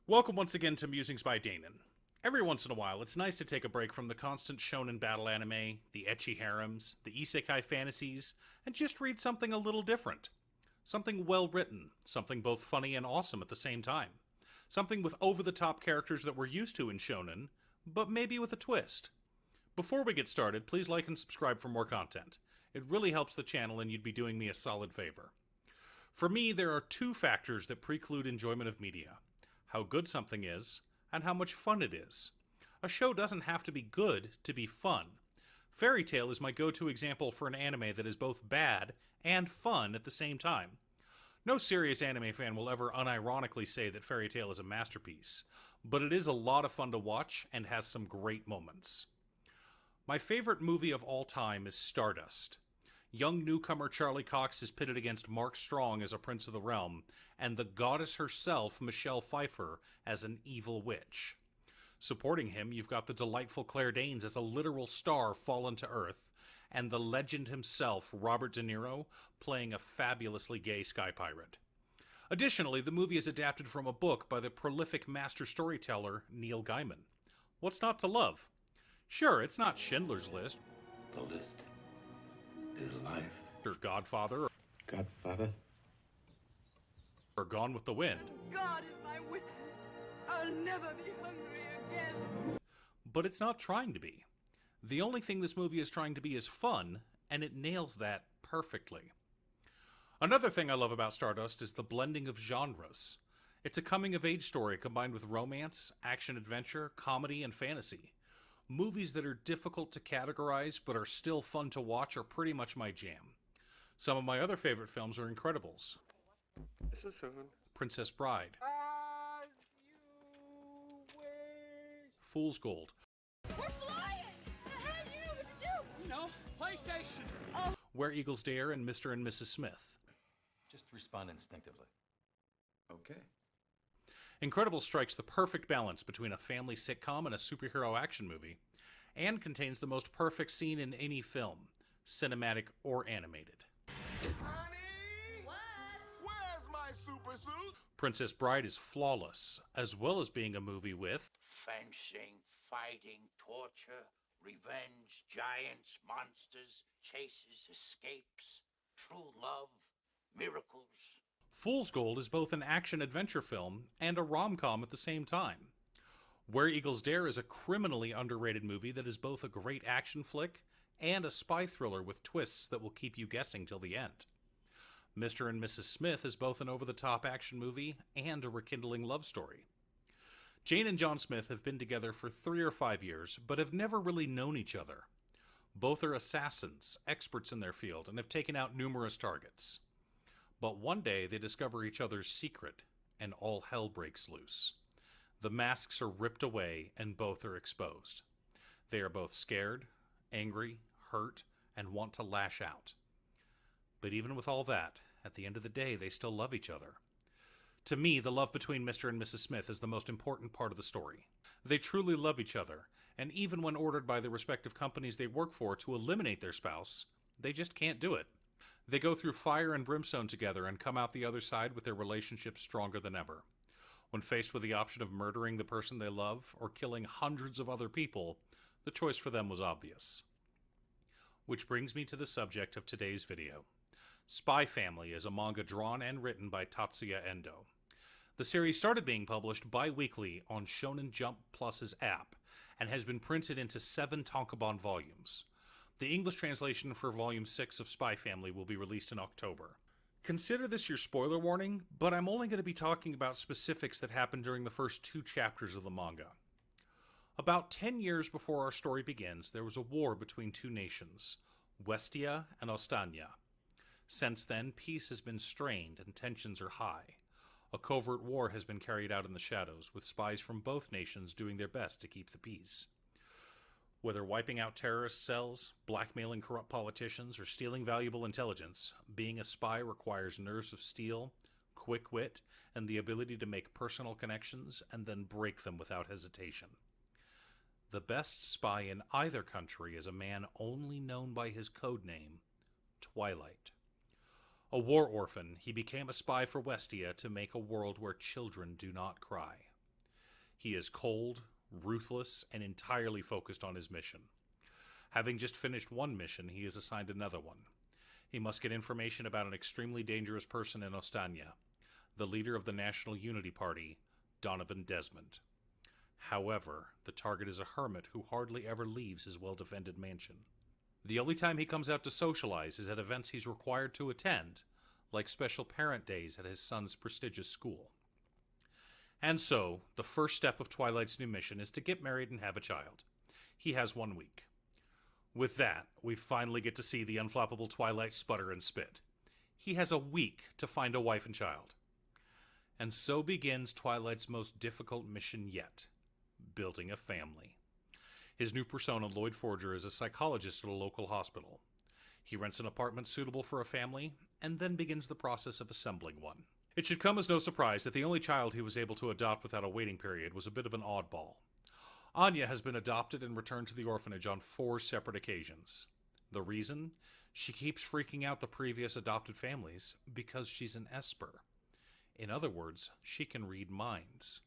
Welcome once again to Musings by Danon. Every once in a while, it's nice to take a break from the constant shonen battle anime, the ecchi harems, the isekai fantasies, and just read something a little different. Something well written, something both funny and awesome at the same time. Something with over-the-top characters that we're used to in shonen, but maybe with a twist. Before we get started, please like and subscribe for more content. It really helps the channel and you'd be doing me a solid favor. For me, there are two factors that preclude enjoyment of media: how good something is, and how much fun it is. A show doesn't have to be good to be fun. Fairy Tail is my go-to example for an anime that is both bad and fun at the same time. No serious anime fan will ever unironically say that Fairy Tail is a masterpiece, but it is a lot of fun to watch and has some great moments. My favorite movie of all time is Stardust. Young newcomer Charlie Cox is pitted against Mark Strong as a prince of the realm, and the goddess herself, Michelle Pfeiffer, as an evil witch. Supporting him, you've got the delightful Claire Danes as a literal star fallen to earth, and the legend himself, Robert De Niro, playing a fabulously gay sky pirate. Additionally, the movie is adapted from a book by the prolific master storyteller Neil Gaiman. What's not to love? Sure, it's not Schindler's List, The list is life. or Godfather, Godfather? or Gone with the Wind. God is my witness. I'll never be hungry again. But it's not trying to be. The only thing this movie is trying to be is fun, and it nails that perfectly. Another thing I love about Stardust is the blending of genres. It's a coming-of-age story combined with romance, action-adventure, comedy, and fantasy. Movies that are difficult to categorize but are still fun to watch are pretty much my jam. Some of my other favorite films are Incredibles, This is Shonen. Princess Bride, As you wish. Fool's Gold, We're flying! How do you know what to do? No, PlayStation. Where Eagles Dare, and Mr. and Mrs. Smith. Just respond instinctively. Okay. Incredibles strikes the perfect balance between a family sitcom and a superhero action movie, and contains the most perfect scene in any film, cinematic or animated. Honey! What? Where's my super suit? Princess Bride is flawless, as well as being a movie with Fencing, fighting, torture, revenge, giants, monsters, chases, escapes, true love, miracles. Fool's Gold is both an action-adventure film and a rom-com at the same time. Where Eagles Dare is a criminally underrated movie that is both a great action flick and a spy thriller with twists that will keep you guessing till the end. Mr. and Mrs. Smith is both an over-the-top action movie and a rekindling love story. Jane and John Smith have been together for 3 or 5 years, but have never really known each other. Both are assassins, experts in their field, and have taken out numerous targets. But one day they discover each other's secret, and all hell breaks loose. The masks are ripped away, and both are exposed. They are both scared, angry, hurt, and want to lash out. But even with all that, at the end of the day, they still love each other. To me, the love between Mr. and Mrs. Smith is the most important part of the story. They truly love each other, and even when ordered by the respective companies they work for to eliminate their spouse, they just can't do it. They go through fire and brimstone together and come out the other side with their relationship stronger than ever. When faced with the option of murdering the person they love or killing hundreds of other people, the choice for them was obvious. Which brings me to the subject of today's video. Spy Family is a manga drawn and written by Tatsuya Endo. The series started being published bi-weekly on Shonen Jump Plus's app and has been printed into 7 tankobon volumes. The English translation for Volume 6 of Spy Family will be released in October. Consider this your spoiler warning, but I'm only going to be talking about specifics that happened during the first 2 chapters of the manga. About 10 years before our story begins, there was a war between 2 nations, Westia and Ostania. Since then, peace has been strained and tensions are high. A covert war has been carried out in the shadows, with spies from both nations doing their best to keep the peace. Whether wiping out terrorist cells, blackmailing corrupt politicians, or stealing valuable intelligence, being a spy requires nerves of steel, quick wit, and the ability to make personal connections and then break them without hesitation. The best spy in either country is a man only known by his code name, Twilight. A war orphan, he became a spy for Westia to make a world where children do not cry. He is cold, ruthless, and entirely focused on his mission. Having just finished one mission, he is assigned another one. He must get information about an extremely dangerous person in Ostania, the leader of the National Unity Party, Donovan Desmond. However, the target is a hermit who hardly ever leaves his well-defended mansion. The only time he comes out to socialize is at events he's required to attend, like special parent days at his son's prestigious school. And so, the first step of Twilight's new mission is to get married and have a child. He has 1 week. With that, we finally get to see the unflappable Twilight sputter and spit. He has a week to find a wife and child. And so begins Twilight's most difficult mission yet, building a family. His new persona, Lloyd Forger, is a psychologist at a local hospital. He rents an apartment suitable for a family, and then begins the process of assembling one. It should come as no surprise that the only child he was able to adopt without a waiting period was a bit of an oddball. Anya has been adopted and returned to the orphanage on 4 separate occasions. The reason? She keeps freaking out the previous adopted families because she's an Esper. In other words, she can read minds.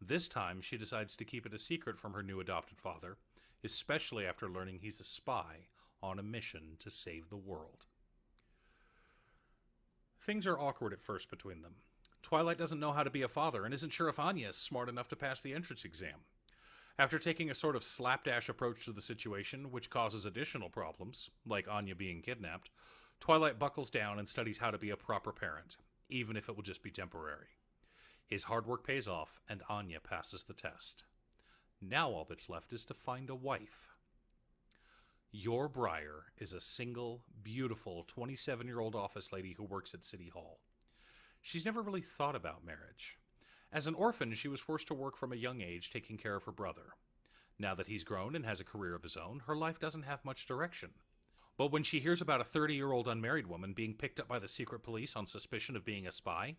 This time, she decides to keep it a secret from her new adopted father, especially after learning he's a spy on a mission to save the world. Things are awkward at first between them. Twilight doesn't know how to be a father and isn't sure if Anya is smart enough to pass the entrance exam. After taking a sort of slapdash approach to the situation, which causes additional problems, like Anya being kidnapped, Twilight buckles down and studies how to be a proper parent, even if it will just be temporary. His hard work pays off, and Anya passes the test. Now all that's left is to find a wife. Yor Breyer is a single, beautiful 27-year-old office lady who works at City Hall. She's never really thought about marriage. As an orphan, she was forced to work from a young age taking care of her brother. Now that he's grown and has a career of his own, her life doesn't have much direction. But when she hears about a 30-year-old unmarried woman being picked up by the secret police on suspicion of being a spy,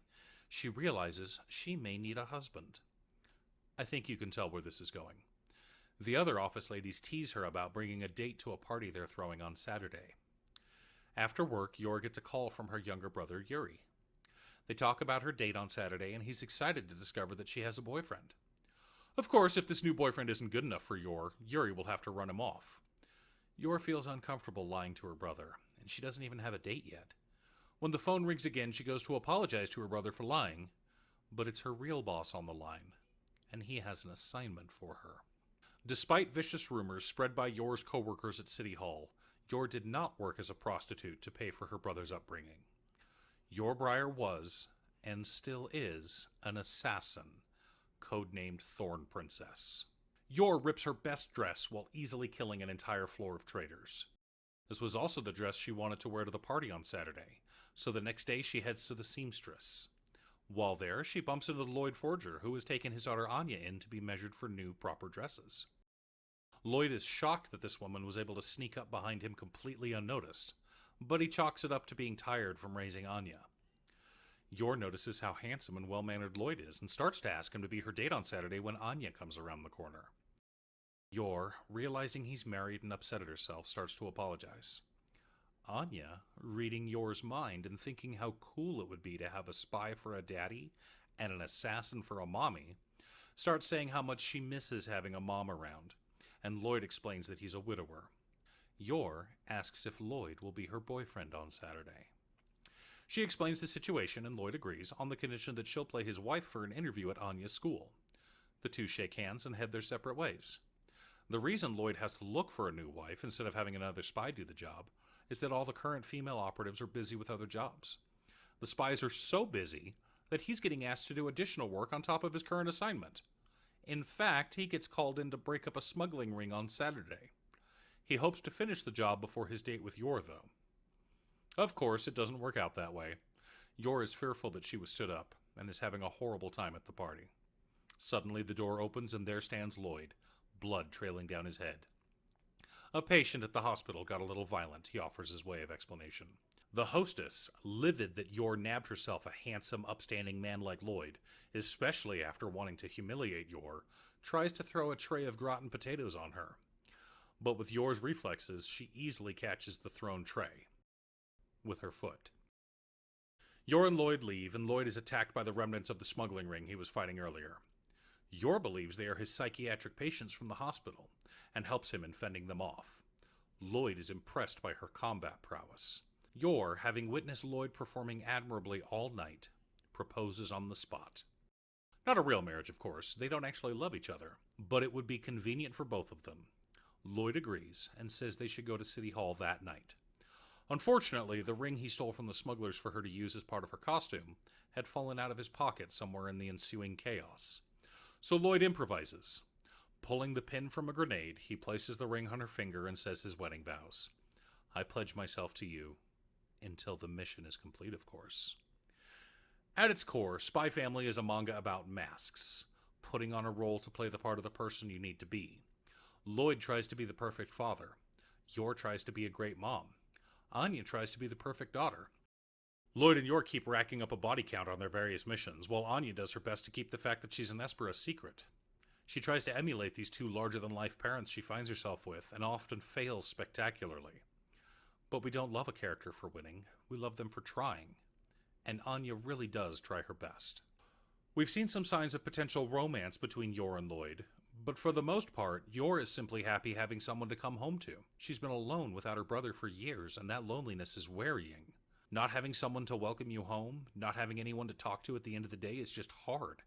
she realizes she may need a husband. I think you can tell where this is going. The other office ladies tease her about bringing a date to a party they're throwing on Saturday. After work, Yor gets a call from her younger brother, Yuri. They talk about her date on Saturday, and he's excited to discover that she has a boyfriend. Of course, if this new boyfriend isn't good enough for Yor, Yuri will have to run him off. Yor feels uncomfortable lying to her brother, and she doesn't even have a date yet. When the phone rings again, she goes to apologize to her brother for lying, but it's her real boss on the line, and he has an assignment for her. Despite vicious rumors spread by Yor's co-workers at City Hall, Yor did not work as a prostitute to pay for her brother's upbringing. Yor Breyer was, and still is, an assassin, codenamed Thorn Princess. Yor rips her best dress while easily killing an entire floor of traitors. This was also the dress she wanted to wear to the party on Saturday, so the next day she heads to the seamstress. While there, she bumps into Lloyd Forger, who has taken his daughter Anya in to be measured for new, proper dresses. Lloyd is shocked that this woman was able to sneak up behind him completely unnoticed, but he chalks it up to being tired from raising Anya. Yor notices how handsome and well-mannered Lloyd is and starts to ask him to be her date on Saturday when Anya comes around the corner. Yor, realizing he's married and upset at herself, starts to apologize. Anya, reading Yor's mind and thinking how cool it would be to have a spy for a daddy and an assassin for a mommy, starts saying how much she misses having a mom around, and Lloyd explains that he's a widower. Yor asks if Lloyd will be her boyfriend on Saturday. She explains the situation, and Lloyd agrees on the condition that she'll play his wife for an interview at Anya's school. The two shake hands and head their separate ways. The reason Lloyd has to look for a new wife instead of having another spy do the job is that all the current female operatives are busy with other jobs. The spies are so busy that he's getting asked to do additional work on top of his current assignment. In fact, he gets called in to break up a smuggling ring on Saturday. He hopes to finish the job before his date with Yor, though. Of course, it doesn't work out that way. Yor is fearful that she was stood up and is having a horrible time at the party. Suddenly, the door opens and there stands Lloyd, blood trailing down his head. A patient at the hospital got a little violent, he offers his way of explanation. The hostess, livid that Yor nabbed herself a handsome, upstanding man like Lloyd, especially after wanting to humiliate Yor, tries to throw a tray of gratin potatoes on her. But with Yor's reflexes, she easily catches the thrown tray with her foot. Yor and Lloyd leave, and Lloyd is attacked by the remnants of the smuggling ring he was fighting earlier. Yor believes they are his psychiatric patients from the hospital and helps him in fending them off. Lloyd is impressed by her combat prowess. Yor, having witnessed Lloyd performing admirably all night, proposes on the spot. Not a real marriage, of course. They don't actually love each other, but it would be convenient for both of them. Lloyd agrees and says they should go to City Hall that night. Unfortunately, the ring he stole from the smugglers for her to use as part of her costume had fallen out of his pocket somewhere in the ensuing chaos. So Lloyd improvises. Pulling the pin from a grenade, he places the ring on her finger and says his wedding vows. I pledge myself to you, until the mission is complete, of course. At its core, Spy Family is a manga about masks, putting on a role to play the part of the person you need to be. Lloyd tries to be the perfect father. Yor tries to be a great mom. Anya tries to be the perfect daughter. Lloyd and Yor keep racking up a body count on their various missions, while Anya does her best to keep the fact that she's an Esper a secret. She tries to emulate these two larger-than-life parents she finds herself with, and often fails spectacularly. But we don't love a character for winning, we love them for trying. And Anya really does try her best. We've seen some signs of potential romance between Yor and Lloyd, but for the most part, Yor is simply happy having someone to come home to. She's been alone without her brother for years, and that loneliness is wearying. Not having someone to welcome you home, not having anyone to talk to at the end of the day is just hard.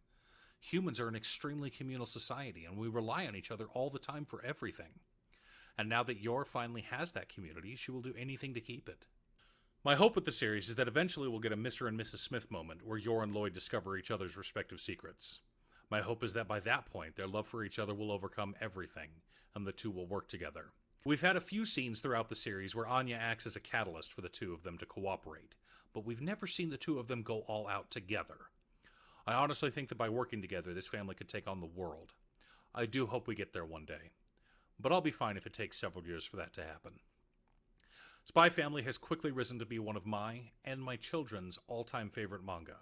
Humans are an extremely communal society, and we rely on each other all the time for everything. And now that Yor finally has that community, she will do anything to keep it. My hope with the series is that eventually we'll get a Mr. and Mrs. Smith moment where Yor and Lloyd discover each other's respective secrets. My hope is that by that point, their love for each other will overcome everything, and the two will work together. We've had a few scenes throughout the series where Anya acts as a catalyst for the two of them to cooperate, but we've never seen the two of them go all out together. I honestly think that by working together, this family could take on the world. I do hope we get there one day, but I'll be fine if it takes several years for that to happen. Spy Family has quickly risen to be one of my and my children's all-time favorite manga.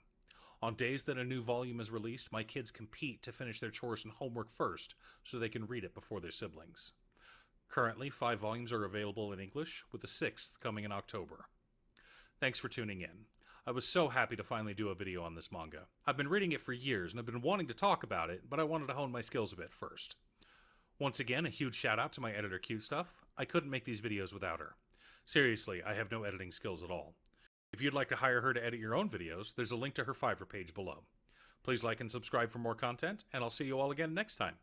On days that a new volume is released, my kids compete to finish their chores and homework first so they can read it before their siblings. Currently, 5 volumes are available in English, with the 6th coming in October. Thanks for tuning in. I was so happy to finally do a video on this manga. I've been reading it for years and have been wanting to talk about it, but I wanted to hone my skills a bit first. Once again, a huge shout out to my editor Cute Stuff. I couldn't make these videos without her. Seriously, I have no editing skills at all. If you'd like to hire her to edit your own videos, there's a link to her Fiverr page below. Please like and subscribe for more content, and I'll see you all again next time.